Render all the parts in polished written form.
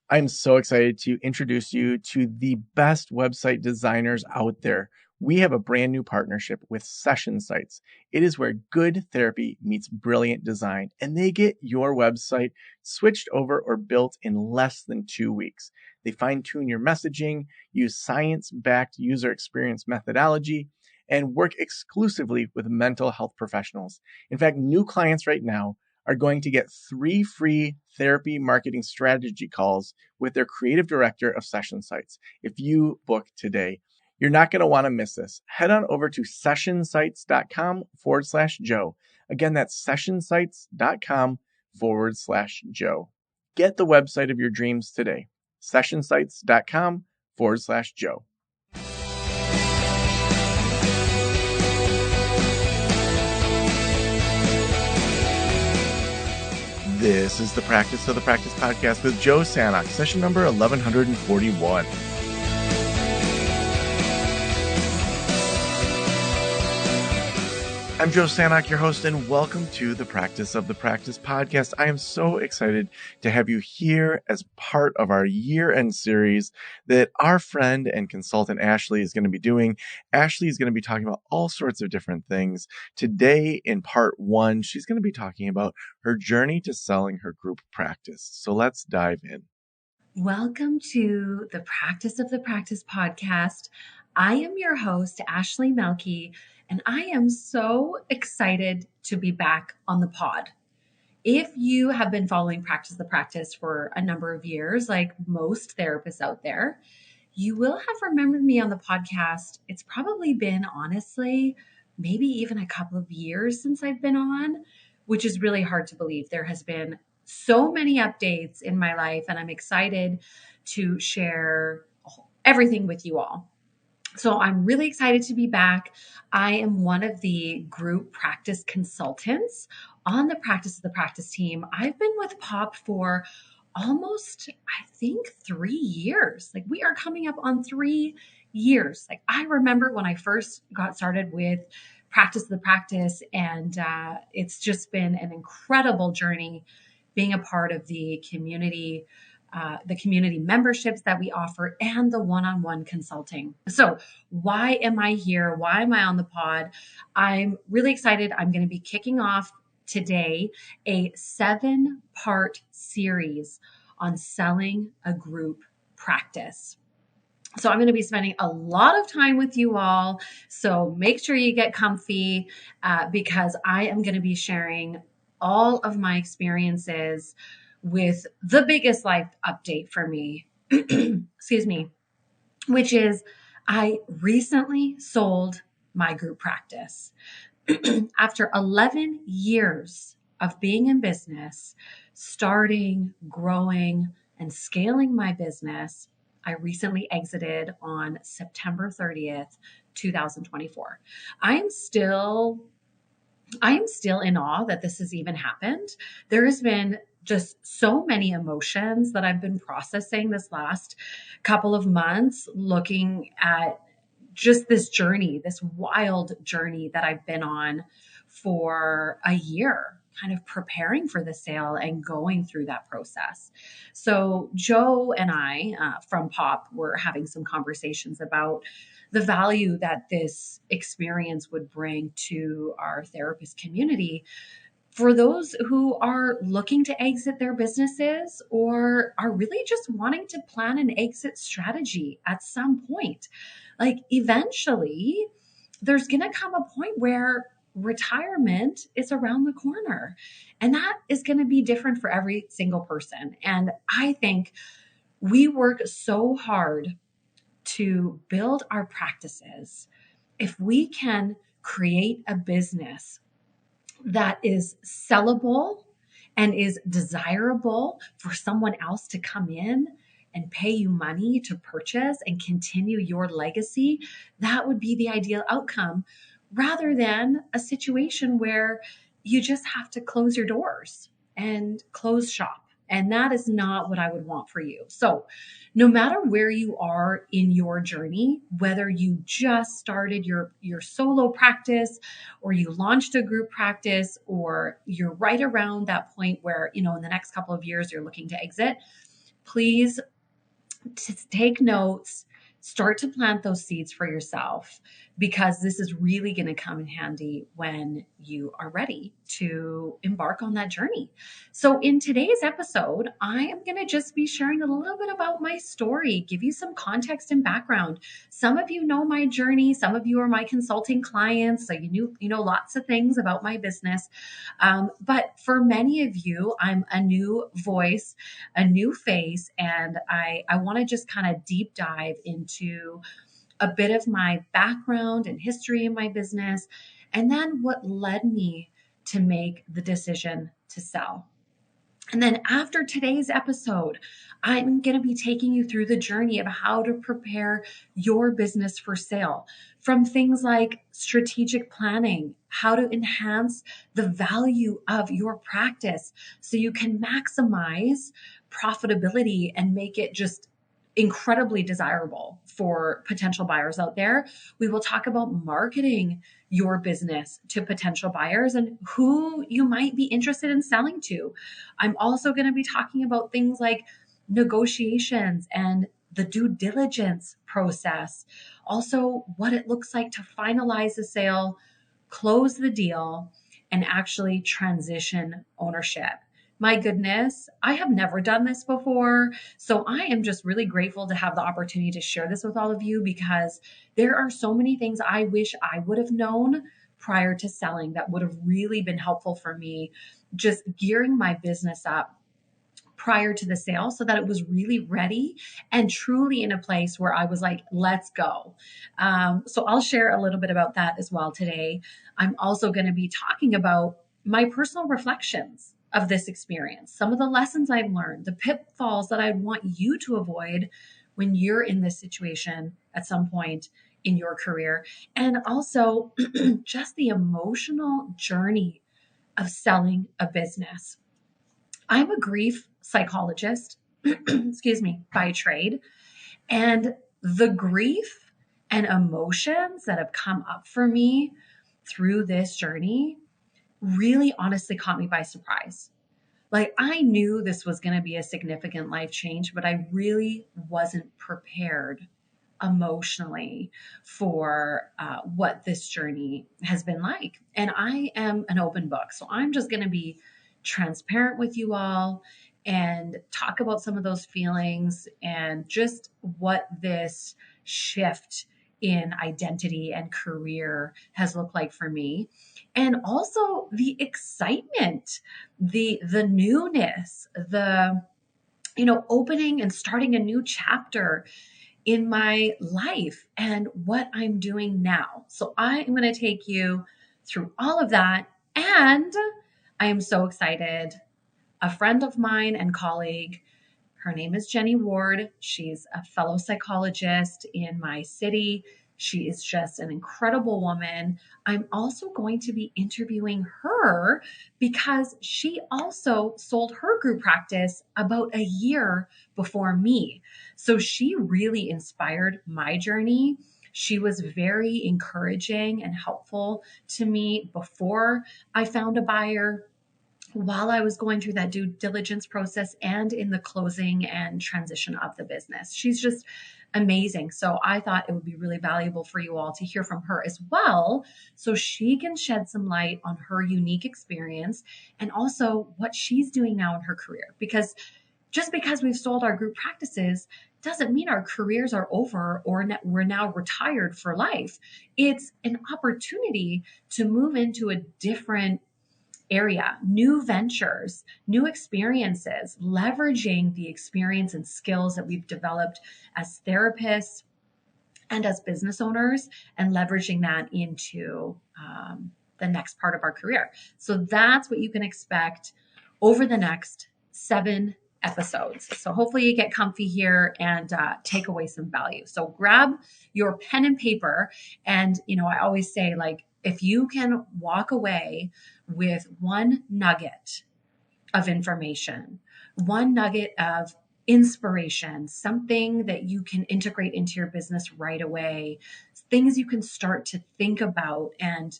I'm so excited to introduce you to the best website designers out there. We have a brand new partnership with Session Sites. It is where good therapy meets brilliant design, and they get your website switched over or built in less than 2 weeks. They fine tune your messaging, use science backed user experience methodology, and work exclusively with mental health professionals. In fact, new clients right now are going to get 3 free therapy marketing strategy calls with their creative director of Session Sites if you book today. You're not going to want to miss this. Head on over to sessionsites.com/Joe. Again, that's sessionsites.com/Joe. Get the website of your dreams today. Sessionsites.com/Joe. This is the Practice of the Practice podcast with Joe Sanok, session number 1141. I'm Joe Sanok, your host, and welcome to the Practice of the Practice podcast. I am so excited to have you here as part of our year-end series that our friend and consultant Ashley is going to be doing. Ashley is going to be talking about all sorts of different things. Today, in part 1, she's going to be talking about her journey to selling her group practice. So let's dive in. Welcome to the Practice of the Practice podcast. I am your host, Ashley Mielke, and I am so excited to be back on the pod. If you have been following Practice of the Practice for a number of years, like most therapists out there, you will have remembered me on the podcast. It's probably been, honestly, maybe even a couple of years since I've been on, which is really hard to believe. There has been so many updates in my life, and I'm excited to share everything with you all. So I'm really excited to be back. I am one of the group practice consultants on the Practice of the Practice team. I've been with POP for almost, I think, 3 years. Like, we are coming up on 3 years. Like, I remember when I first got started with Practice of the Practice, and it's just been an incredible journey being a part of the community memberships that we offer, and the one-on-one consulting. So why am I here? Why am I on the pod? I'm really excited. I'm going to be kicking off today a 7-part series on selling a group practice. So I'm going to be spending a lot of time with you all. So make sure you get comfy because I am going to be sharing all of my experiences with the biggest life update for me, excuse me, which is I recently sold my group practice. After 11 years of being in business, starting, growing, and scaling my business, I recently exited on September 30th, 2024. I'm still in awe that this has even happened. There has been just so many emotions that I've been processing this last couple of months, looking at just this journey, this wild journey that I've been on for a year, kind of preparing for the sale and going through that process. So Joe and I from POP were having some conversations about the value that this experience would bring to our therapist community for those who are looking to exit their businesses or are really just wanting to plan an exit strategy at some point. Like, eventually, there's going to come a point where retirement is around the corner, and that is going to be different for every single person. And I think we work so hard to build our practices. If we can create a business that is sellable and is desirable for someone else to come in and pay you money to purchase and continue your legacy, that would be the ideal outcome, rather than a situation where you just have to close your doors and close shop. And that is not what I would want for you. So no matter where you are in your journey, whether you just started your solo practice or you launched a group practice, or you're right around that point where, in the next couple of years you're looking to exit, please take notes, start to plant those seeds for yourself, because this is really going to come in handy when you are ready to embark on that journey. So, in today's episode, I am going to just be sharing a little bit about my story, give you some context and background. Some of you know my journey, some of you are my consulting clients, so you know lots of things about my business. But for many of you, I'm a new voice, a new face, and I want to just kind of deep dive into a bit of my background and history in my business, and then what led me to make the decision to sell. And then after today's episode, I'm going to be taking you through the journey of how to prepare your business for sale, from things like strategic planning, how to enhance the value of your practice so you can maximize profitability and make it just incredibly desirable for potential buyers out there. We will talk about marketing your business to potential buyers and who you might be interested in selling to. I'm also going to be talking about things like negotiations and the due diligence process. Also, what it looks like to finalize the sale, close the deal, and actually transition ownership. My goodness, I have never done this before. So I am just really grateful to have the opportunity to share this with all of you, because there are so many things I wish I would have known prior to selling that would have really been helpful for me, just gearing my business up prior to the sale so that it was really ready and truly in a place where I was like, let's go. So I'll share a little bit about that as well today. I'm also going to be talking about my personal reflections of this experience, some of the lessons I've learned, the pitfalls that I want you to avoid when you're in this situation at some point in your career, and also just the emotional journey of selling a business. I'm a grief psychologist, excuse me, by trade. And the grief and emotions that have come up for me through this journey really honestly caught me by surprise. Like, I knew this was going to be a significant life change, but I really wasn't prepared emotionally for what this journey has been like. And I am an open book. So I'm just going to be transparent with you all and talk about some of those feelings and just what this shift in identity and career has looked like for me, and also the excitement, the newness, the opening and starting a new chapter in my life and what I'm doing now. So I am going to take you through all of that. And I am so excited. A friend of mine and colleague, her name is Jenny Ward. She's a fellow psychologist in my city. She is just an incredible woman. I'm also going to be interviewing her because she also sold her group practice about a year before me. So she really inspired my journey. She was very encouraging and helpful to me before I found a buyer, while I was going through that due diligence process, and in the closing and transition of the business. She's just amazing. So I thought it would be really valuable for you all to hear from her as well, so she can shed some light on her unique experience and also what she's doing now in her career. Because just because we've sold our group practices doesn't mean our careers are over or we're now retired for life. It's an opportunity to move into a different area, new ventures, new experiences, leveraging the experience and skills that we've developed as therapists and as business owners, and leveraging that into the next part of our career. So that's what you can expect over the next 7 episodes. So hopefully you get comfy here and take away some value. So grab your pen and paper. And, I always say, like, if you can walk away with one nugget of information, one nugget of inspiration, something that you can integrate into your business right away, things you can start to think about, and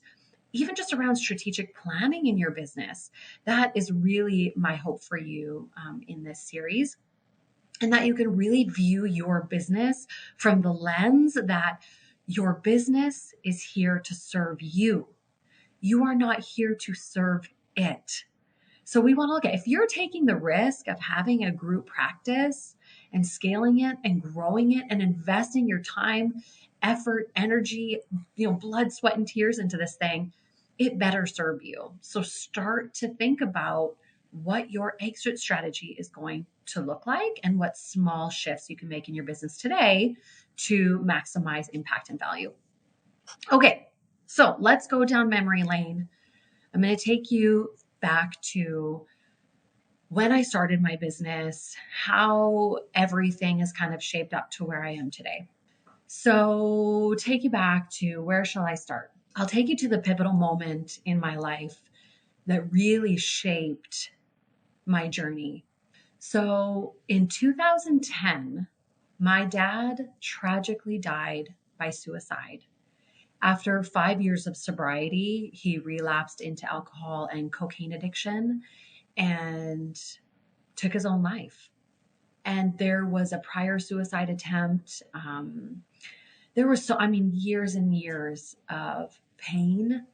even just around strategic planning in your business. That is really my hope for you in this series. and that you can really view your business from the lens that your business is here to serve you. You are not here to serve it. So we want to look at, if you're taking the risk of having a group practice and scaling it and growing it and investing your time, effort, energy, blood, sweat, and tears into this thing, it better serve you. So start to think about what your exit strategy is going to look like and what small shifts you can make in your business today to maximize impact and value. Okay, so let's go down memory lane. I'm going to take you back to when I started my business, how everything is kind of shaped up to where I am today. So, take you back to, where shall I start? I'll take you to the pivotal moment in my life that really shaped my journey. So, in 2010, my dad tragically died by suicide. After 5 years of sobriety, he relapsed into alcohol and cocaine addiction and took his own life. And there was a prior suicide attempt. There was years and years of pain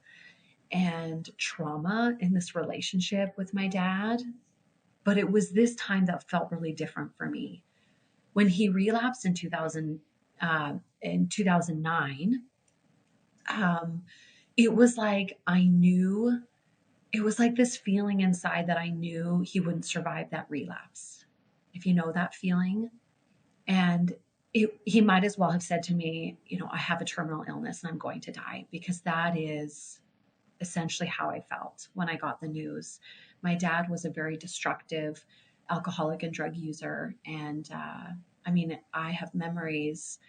and trauma in this relationship with my dad. But it was this time that felt really different for me. When he relapsed in 2009, it was like it was like this feeling inside that I knew he wouldn't survive that relapse. If you know that feeling. And he might as well have said to me, I have a terminal illness and I'm going to die, because that is essentially how I felt when I got the news. My dad was a very destructive alcoholic and drug user. And I have memories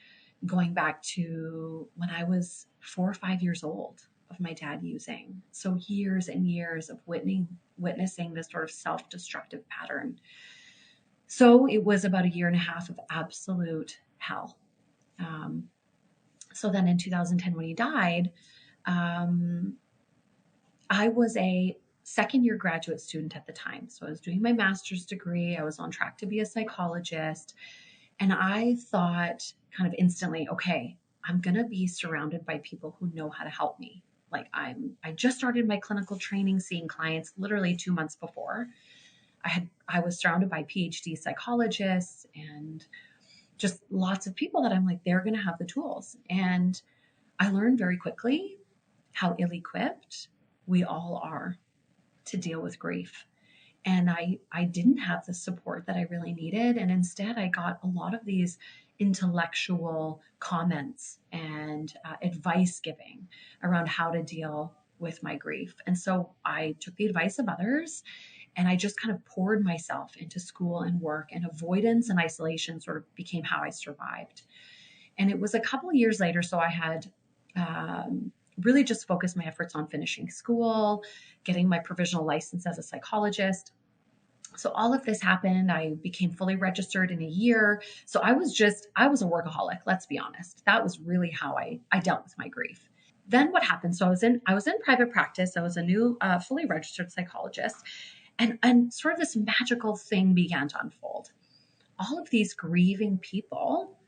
going back to when I was 4 or 5 years old of my dad using. So years and years of witnessing this sort of self-destructive pattern. So it was about 1.5 years of absolute hell. So then in 2010, when he died, I was a second-year graduate student at the time. So I was doing my master's degree. I was on track to be a psychologist. And I thought kind of instantly, okay, I'm going to be surrounded by people who know how to help me. Like I just started my clinical training, seeing clients literally 2 months before. I was surrounded by PhD psychologists and just lots of people that I'm like, they're going to have the tools. And I learned very quickly how ill-equipped we all are to deal with grief. And I didn't have the support that I really needed. And instead, I got a lot of these intellectual comments and advice giving around how to deal with my grief. And so I took the advice of others, and I just kind of poured myself into school and work, and avoidance and isolation sort of became how I survived. And it was a couple of years later. So I had really just focused my efforts on finishing school, getting my provisional license as a psychologist. So all of this happened. I became fully registered in a year. So I was a workaholic, let's be honest. That was really how I dealt with my grief. Then what happened? So I was in private practice. I was a new fully registered psychologist. And sort of this magical thing began to unfold. All of these grieving people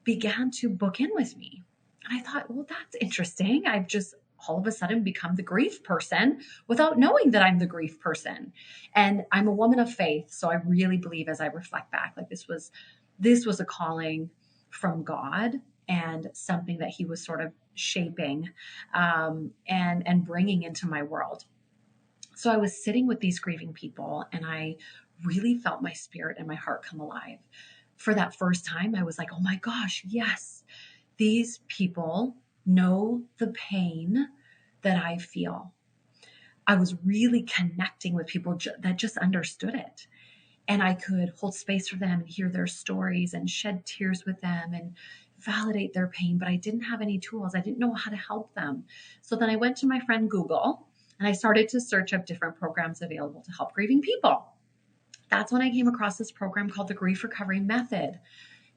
began to book in with me. And I thought, well, that's interesting. I've just all of a sudden become the grief person without knowing that I'm the grief person. And I'm a woman of faith. So I really believe, as I reflect back, like this was a calling from God, and something that he was sort of shaping and bringing into my world. So I was sitting with these grieving people, and I really felt my spirit and my heart come alive. For that first time, I was like, oh my gosh, yes, these people know the pain that I feel. I was really connecting with people that just understood it. And I could hold space for them and hear their stories and shed tears with them and validate their pain. But I didn't have any tools. I didn't know how to help them. So then I went to my friend Google, and I started to search up different programs available to help grieving people. That's when I came across this program called the Grief Recovery Method.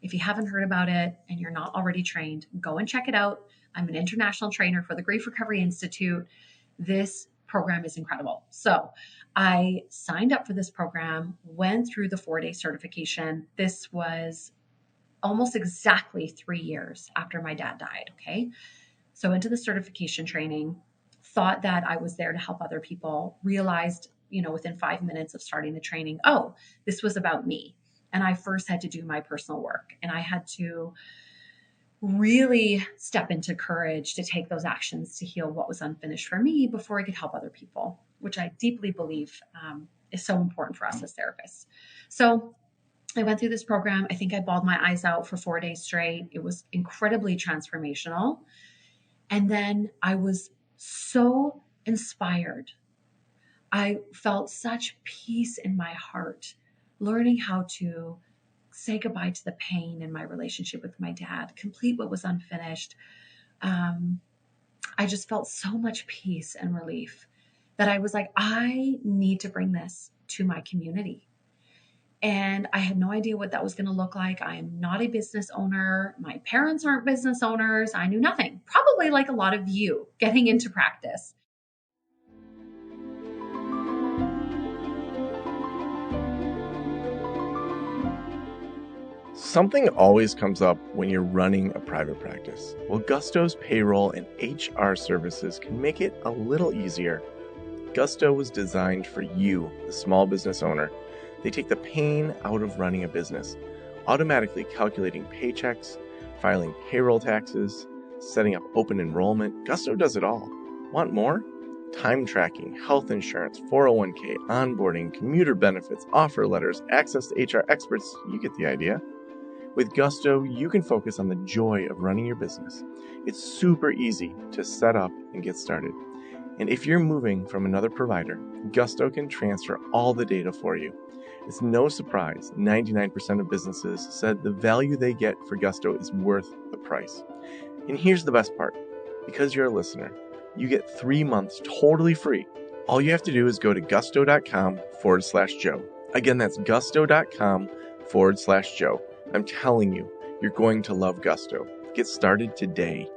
If you haven't heard about it and you're not already trained, go and check it out. I'm an international trainer for the Grief Recovery Institute. This program is incredible. So I signed up for this program, went through the 4-day certification. This was almost exactly 3 years after my dad died. Okay. So into the certification training, thought that I was there to help other people, realized, within 5 minutes of starting the training, oh, this was about me. And I first had to do my personal work, and I had to really step into courage to take those actions to heal what was unfinished for me before I could help other people, which I deeply believe is so important for us as therapists. So I went through this program. I think I bawled my eyes out for 4 days straight. It was incredibly transformational. And then I was so inspired. I felt such peace in my heart, learning how to say goodbye to the pain in my relationship with my dad, complete what was unfinished. I just felt so much peace and relief that I was like, I need to bring this to my community. And I had no idea what that was going to look like. I am not a business owner. My parents aren't business owners. I knew nothing, probably like a lot of you getting into practice. Something always comes up when you're running a private practice. Well, Gusto's payroll and HR services can make it a little easier. Gusto was designed for you, the small business owner. They take the pain out of running a business, automatically calculating paychecks, filing payroll taxes, setting up open enrollment. Gusto does it all. Want more? Time tracking, health insurance, 401k, onboarding, commuter benefits, offer letters, access to HR experts. You get the idea. With Gusto, you can focus on the joy of running your business. It's super easy to set up and get started. And if you're moving from another provider, Gusto can transfer all the data for you. It's no surprise 99% of businesses said the value they get for Gusto is worth the price. And here's the best part. Because you're a listener, you get 3 months totally free. All you have to do is go to gusto.com/Joe. Again, that's gusto.com/Joe. I'm telling you, you're going to love Gusto. Get started today.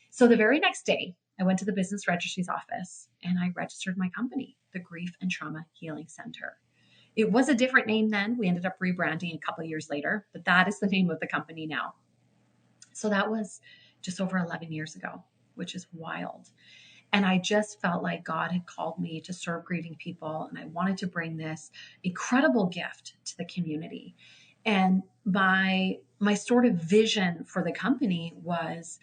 So the very next day, I went to the business registry's office and I registered my company, the Grief and Trauma Healing Center. It was a different name then. We ended up rebranding a couple of years later, but that is the name of the company now. So that was just over 11 years ago, which is wild. And I just felt like God had called me to serve grieving people. And I wanted to bring this incredible gift to the community. And my sort of vision for the company was,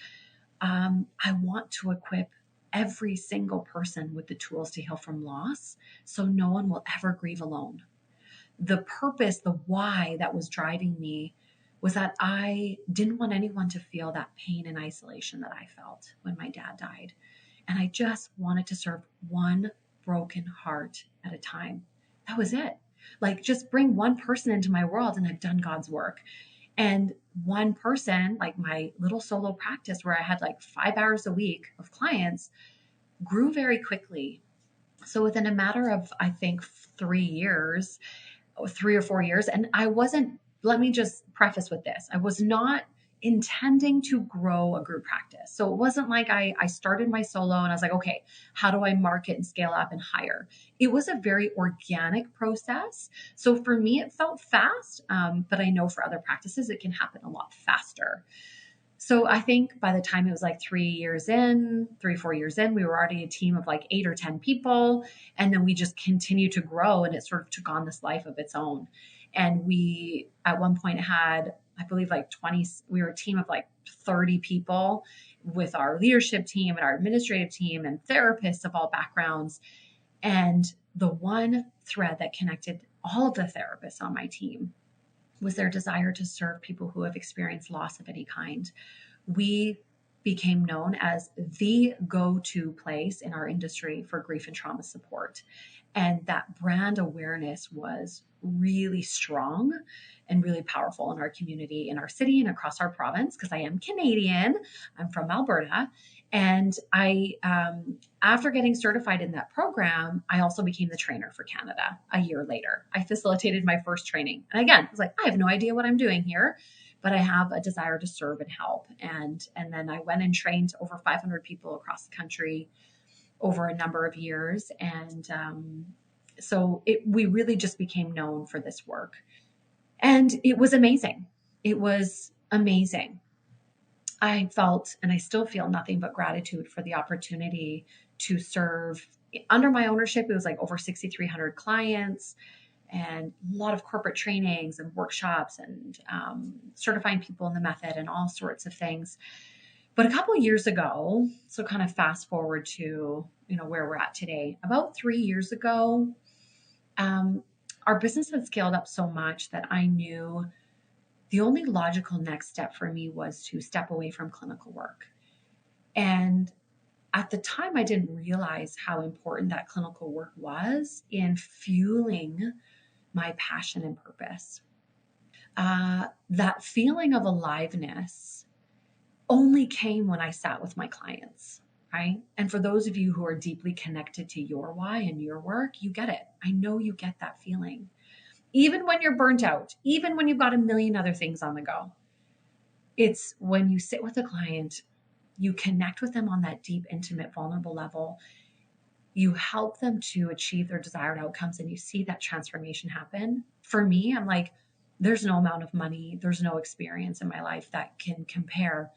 I want to equip every single person with the tools to heal from loss so no one will ever grieve alone. The purpose, the why that was driving me was that I didn't want anyone to feel that pain and isolation that I felt when my dad died. And I just wanted to serve one broken heart at a time. That was it. Like, just bring one person into my world and I've done God's work. And one person, like my little solo practice where I had like 5 hours a week of clients, grew very quickly. So within a matter of, I think, 3 or 4 years, and let me just preface with this. I was not intending to grow a group practice. So it wasn't like I started my solo and I was like, okay, how do I market and scale up and hire? It was a very organic process. So for me, it felt fast, but I know for other practices, it can happen a lot faster. So I think by the time it was like 4 years in, we were already a team of like 8 or 10 people. And then we just continued to grow and it sort of took on this life of its own. And we at one point had, I believe, like 20, we were a team of like 30 people with our leadership team and our administrative team and therapists of all backgrounds. And the one thread that connected all of the therapists on my team was their desire to serve people who have experienced loss of any kind. We became known as the go-to place in our industry for grief and trauma support. And that brand awareness was really strong and really powerful in our community, in our city, and across our province, because I am Canadian. I'm from Alberta. And after getting certified in that program, I also became the trainer for Canada a year later. I facilitated my first training. And again, I was like, I have no idea what I'm doing here, but I have a desire to serve and help. And then I went and trained over 500 people across the country. over a number of years. And we really just became known for this work. And it was amazing. It was amazing. I felt, and I still feel, nothing but gratitude for the opportunity to serve under my ownership. It was like over 6,300 clients and a lot of corporate trainings and workshops and certifying people in the method and all sorts of things. But a couple of years ago, so kind of fast forward to where we're at today, about 3 years ago, our business had scaled up so much that I knew the only logical next step for me was to step away from clinical work. And at the time, I didn't realize how important that clinical work was in fueling my passion and purpose. That feeling of aliveness only came when I sat with my clients, right? And for those of you who are deeply connected to your why and your work, you get it. I know you get that feeling. Even when you're burnt out, even when you've got a million other things on the go, it's when you sit with a client, you connect with them on that deep, intimate, vulnerable level. You help them to achieve their desired outcomes and you see that transformation happen. For me, I'm like, there's no amount of money, there's no experience in my life that can compare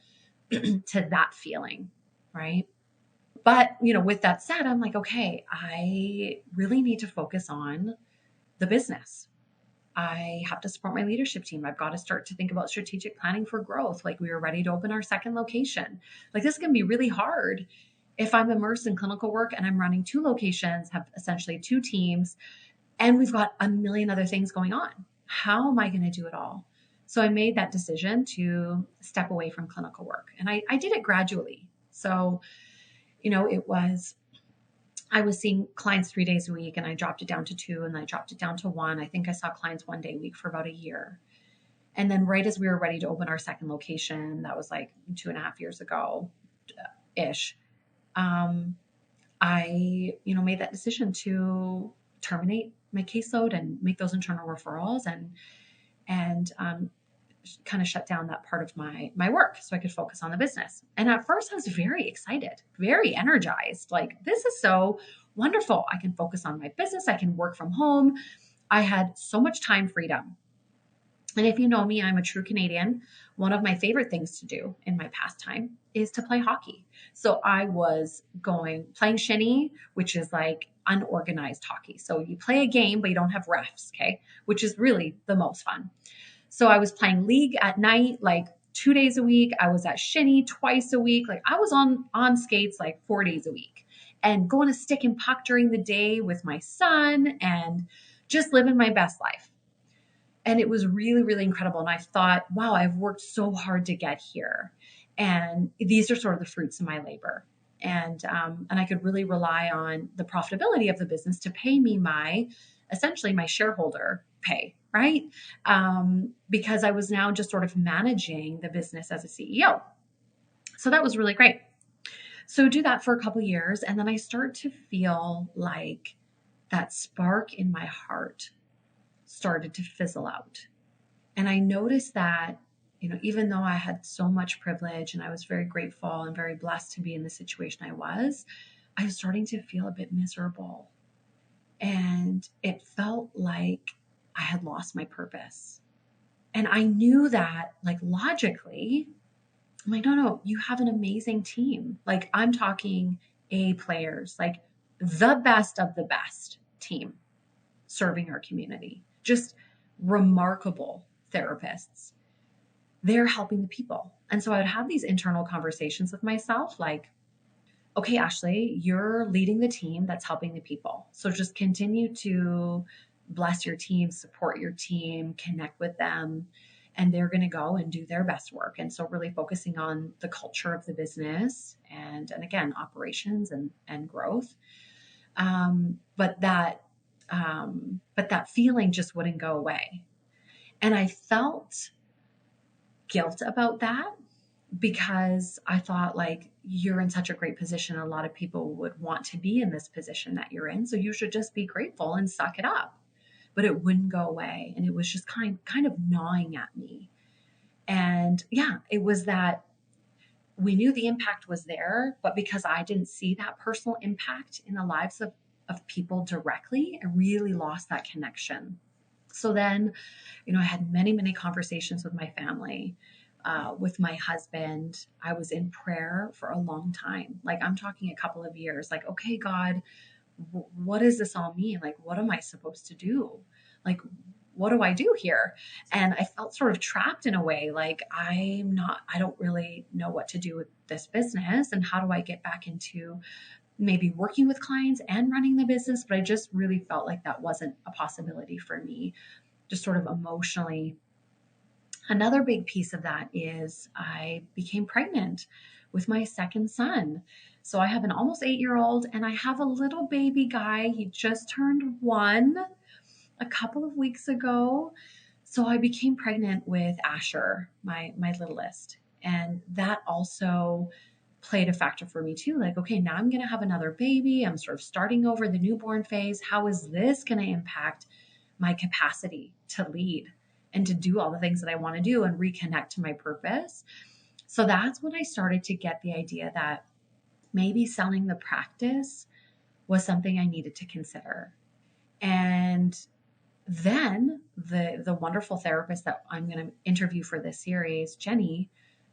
to that feeling, right? But, with that said, I'm like, okay, I really need to focus on the business. I have to support my leadership team. I've got to start to think about strategic planning for growth. Like, we were ready to open our second location. Like, this can be really hard if I'm immersed in clinical work and I'm running 2 locations, have essentially 2 teams, and we've got a million other things going on. How am I going to do it all? So I made that decision to step away from clinical work. And I did it gradually. So, I was seeing clients 3 days a week and I dropped it down to 2 and I dropped it down to 1. I think I saw clients 1 day a week for about a year. And then right as we were ready to open our second location, that was like 2.5 years ago ish. I, made that decision to terminate my caseload and make those internal referrals and kind of shut down that part of my work so I could focus on the business. And at first I was very excited, very energized. Like, this is so wonderful. I can focus on my business. I can work from home. I had so much time freedom. And if you know me, I'm a true Canadian. One of my favorite things to do in my pastime is to play hockey. So I was playing shinny, which is like unorganized hockey. So you play a game, but you don't have refs, okay? Which is really the most fun. So I was playing league at night, like 2 days a week. I was at shinny twice a week. Like, I was on skates like 4 days a week and going to stick and puck during the day with my son and just living my best life. And it was really, really incredible. And I thought, wow, I've worked so hard to get here. And these are sort of the fruits of my labor. And I could really rely on the profitability of the business to pay me essentially my shareholder pay, right? Because I was now just sort of managing the business as a CEO. So that was really great. So do that for a couple of years. And then I start to feel like that spark in my heart started to fizzle out. And I noticed that, even though I had so much privilege and I was very grateful and very blessed to be in the situation I was starting to feel a bit miserable. And it felt like I had lost my purpose. And I knew that, like, logically, I'm like, no, you have an amazing team. Like, I'm talking A players, like the best of the best team serving our community. Just remarkable therapists. They're helping the people. And so I would have these internal conversations with myself like, okay, Ashley, you're leading the team that's helping the people. So just continue to bless your team, support your team, connect with them, and they're going to go and do their best work. And so really focusing on the culture of the business and again, operations and growth. But that feeling just wouldn't go away. And I felt guilt about that because I thought, like, you're in such a great position. A lot of people would want to be in this position that you're in. So you should just be grateful and suck it up. But it wouldn't go away. And it was just kind of gnawing at me. And yeah, it was that we knew the impact was there, but because I didn't see that personal impact in the lives of people directly, I really lost that connection. So then, I had many, many conversations with my family, with my husband. I was in prayer for a long time. Like, I'm talking a couple of years, like, okay, God, what does this all mean? Like, what am I supposed to do? Like, what do I do here? And I felt sort of trapped in a way, like I don't really know what to do with this business, and how do I get back into maybe working with clients and running the business. But I just really felt like that wasn't a possibility for me, just sort of emotionally. Another big piece of that is I became pregnant with my second son. So I have an almost 8-year-old and I have a little baby guy. He just turned 1 a couple of weeks ago. So I became pregnant with Asher, my littlest. And that also played a factor for me too. Like, okay, now I'm going to have another baby. I'm sort of starting over the newborn phase. How is this going to impact my capacity to lead and to do all the things that I want to do and reconnect to my purpose? So that's when I started to get the idea that maybe selling the practice was something I needed to consider. And then the wonderful therapist that I'm going to interview for this series, Jenny,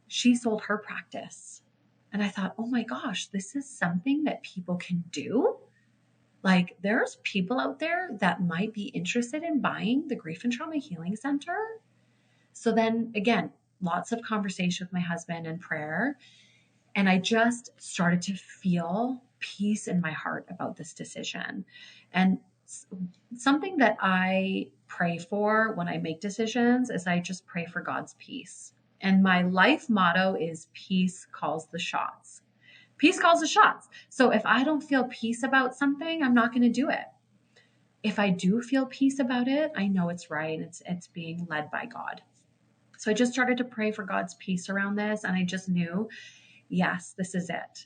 she sold her practice. And I thought, oh my gosh, this is something that people can do. Like, there's people out there that might be interested in buying the Grief and Trauma Healing Center. So then again, lots of conversation with my husband and prayer. And I just started to feel peace in my heart about this decision. And something that I pray for when I make decisions is I just pray for God's peace. And my life motto is peace calls the shots. Peace calls the shots. So if I don't feel peace about something, I'm not going to do it. If I do feel peace about it, I know it's right. It's being led by God. So I just started to pray for God's peace around this. And I just knew, yes, this is it.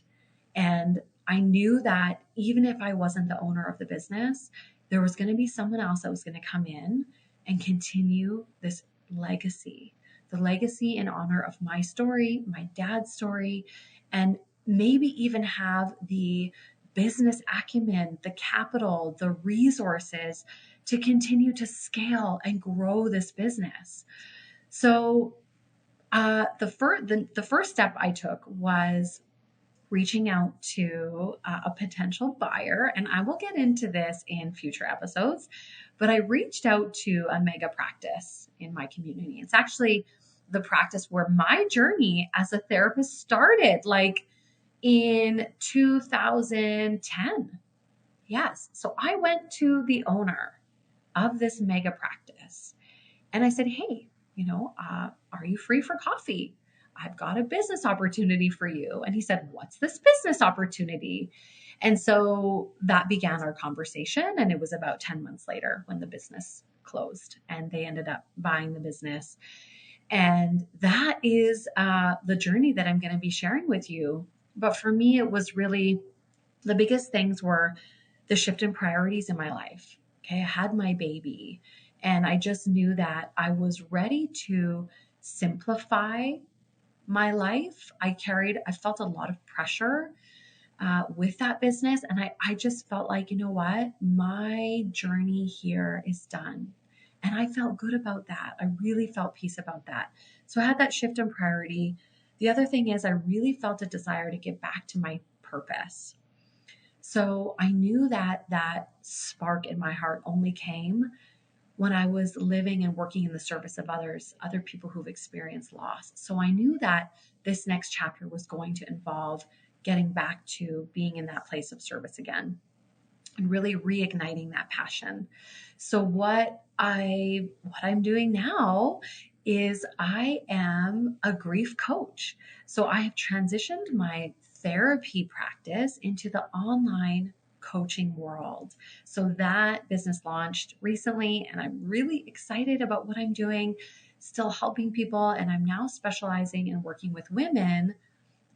And I knew that even if I wasn't the owner of the business, there was going to be someone else that was going to come in and continue this legacy, the legacy in honor of my story, my dad's story, and maybe even have the business acumen, the capital, the resources to continue to scale and grow this business. So the first step I took was reaching out to a potential buyer. And I will get into this in future episodes, but I reached out to a mega practice in my community. It's actually the practice where my journey as a therapist started, like in 2010. Yes. So I went to the owner of this mega practice and I said, hey, are you free for coffee? I've got a business opportunity for you. And he said, what's this business opportunity? And so that began our conversation. And it was about 10 months later when the business closed and they ended up buying the business. And that is the journey that I'm going to be sharing with you. But for me, it was really the biggest things were the shift in priorities in my life. Okay. I had my baby and I just knew that I was ready to simplify my life. I felt a lot of pressure with that business. And I just felt like, you know what? My journey here is done. And I felt good about that. I really felt peace about that. So I had that shift in priority. The other thing is I really felt a desire to get back to my purpose. So I knew that that spark in my heart only came when I was living and working in the service of others, other people who've experienced loss. So I knew that this next chapter was going to involve getting back to being in that place of service again and really reigniting that passion. So what I'm doing now is I am a grief coach. So I have transitioned my therapy practice into the online coaching world. So that business launched recently and I'm really excited about what I'm doing, still helping people. And I'm now specializing in working with women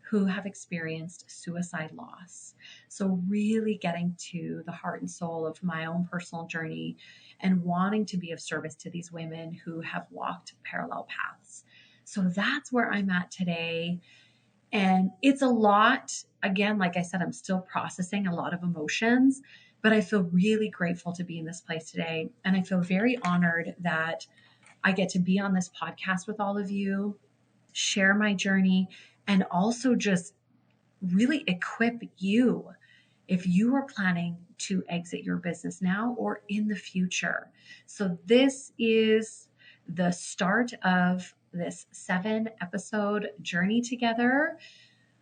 who have experienced suicide loss. So really getting to the heart and soul of my own personal journey and wanting to be of service to these women who have walked parallel paths. So that's where I'm at today. And it's a lot. Again, like I said, I'm still processing a lot of emotions, but I feel really grateful to be in this place today. And I feel very honored that I get to be on this podcast with all of you, share my journey, and also just really equip you if you are planning to exit your business now or in the future. So, this is the start of this 7-episode journey together.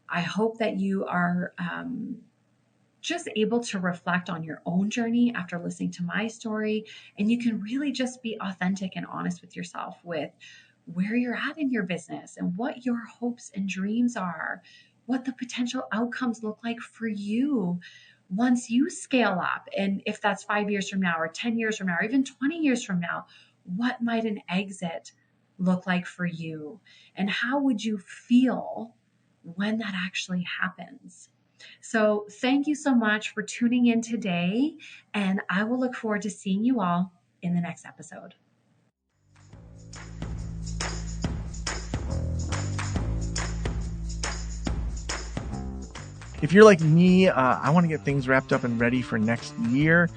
I hope that you are just able to reflect on your own journey after listening to my story. And you can really just be authentic and honest with yourself with where you're at in your business and what your hopes and dreams are, what the potential outcomes look like for you once you scale up. And if that's 5 years from now, or 10 years from now, or even 20 years from now, what might an exit look like for you? And how would you feel when that actually happens? So thank you so much for tuning in today, and I will look forward to seeing you all in the next episode. If you're like me, I want to get things wrapped up and ready for next year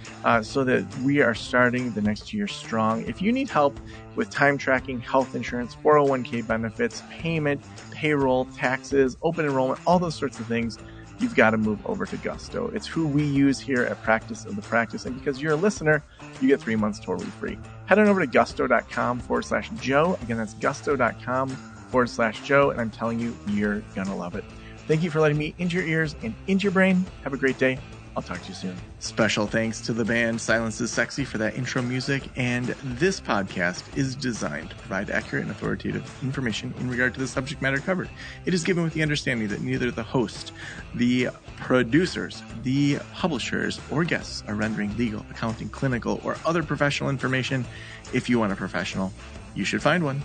so that we are starting the next year strong. If you need help with time tracking, health insurance, 401k benefits, payment, payroll, taxes, open enrollment, all those sorts of things, you've got to move over to Gusto. It's who we use here at Practice of the Practice. And because you're a listener, you get 3 months totally free. Head on over to gusto.com/Joe. Again, that's gusto.com/Joe. And I'm telling you, you're going to love it. Thank you for letting me into your ears and into your brain. Have a great day. I'll talk to you soon. Special thanks to the band Silence is Sexy for that intro music. And this podcast is designed to provide accurate and authoritative information in regard to the subject matter covered. It is given with the understanding that neither the host, the producers, the publishers, or guests are rendering legal, accounting, clinical, or other professional information. If you want a professional, you should find one.